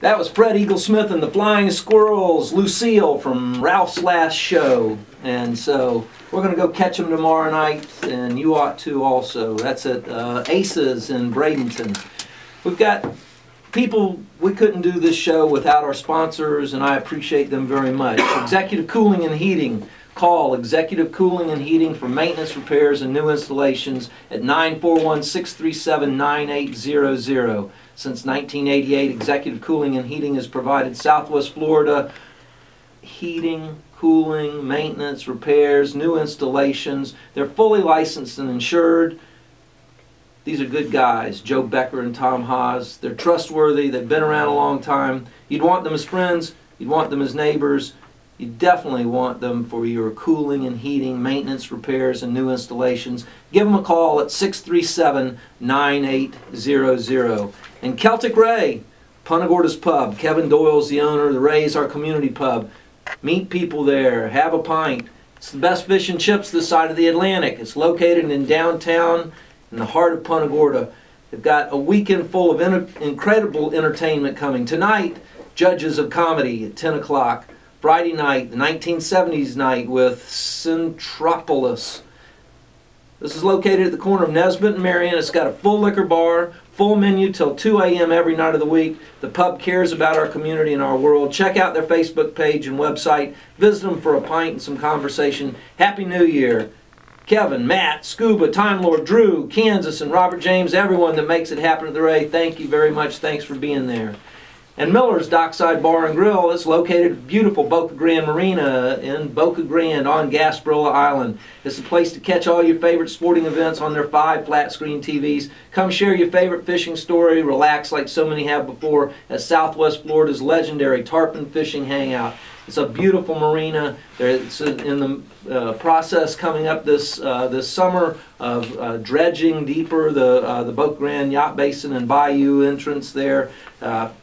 That was Fred Eaglesmith and the Flying Squirrels, Lucille from Ralph's Last Show. And so we're going to go catch them tomorrow night, and you ought to also. That's at Aces in Bradenton. We've got people, we couldn't do this show without our sponsors, and I appreciate them very much. Executive Cooling and Heating. Call Executive Cooling and Heating for maintenance, repairs, and new installations at 941-637-9800. Since 1988, Executive Cooling and Heating has provided Southwest Florida heating, cooling, maintenance, repairs, new installations. They're fully licensed and insured. These are good guys, Joe Becker and Tom Haas. They're trustworthy. They've been around a long time. You'd want them as friends. You'd want them as neighbors. You definitely want them for your cooling and heating, maintenance, repairs, and new installations. Give them a call at 637-9800. And Celtic Ray, Punta Gorda's Pub. Kevin Doyle's the owner. The Ray's our community pub. Meet people there. Have a pint. It's the best fish and chips this side of the Atlantic. It's located in downtown in the heart of Punta Gorda. They've got a weekend full of incredible entertainment coming. Tonight, Judges of Comedy at 10 o'clock. Friday night, the 1970s night with Centropolis. This is located at the corner of Nesbitt and Marion. It's got a full liquor bar, full menu till 2 a.m. every night of the week. The pub cares about our community and our world. Check out their Facebook page and website. Visit them for a pint and some conversation. Happy New Year. Kevin, Matt, Scuba, Time Lord, Drew, Kansas, and Robert James, everyone that makes it happen at the Ray, thank you very much. Thanks for being there. And Miller's Dockside Bar and Grill. It's located at beautiful Boca Grande Marina in Boca Grande on Gasparilla Island. It's a place to catch all your favorite sporting events on their 5 flat-screen TVs. Come share your favorite fishing story, relax like so many have before at Southwest Florida's legendary Tarpon Fishing Hangout. It's a beautiful marina. It's in the process coming up this summer of dredging deeper the Boca Grande Yacht Basin and Bayou entrance there.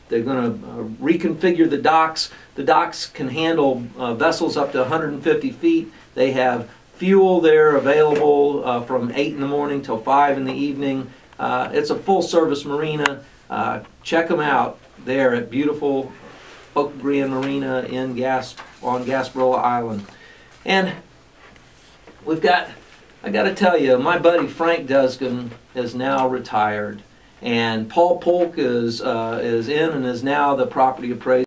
They're going to reconfigure the docks. The docks can handle vessels up to 150 feet. They have fuel there available from 8 in the morning till 5 in the evening. It's a full-service marina. Check them out there at beautiful Boca Grande Marina on Gasparilla Island. And I got to tell you, my buddy Frank Dusgan is now retired, and Paul Polk is in and is now the property appraiser.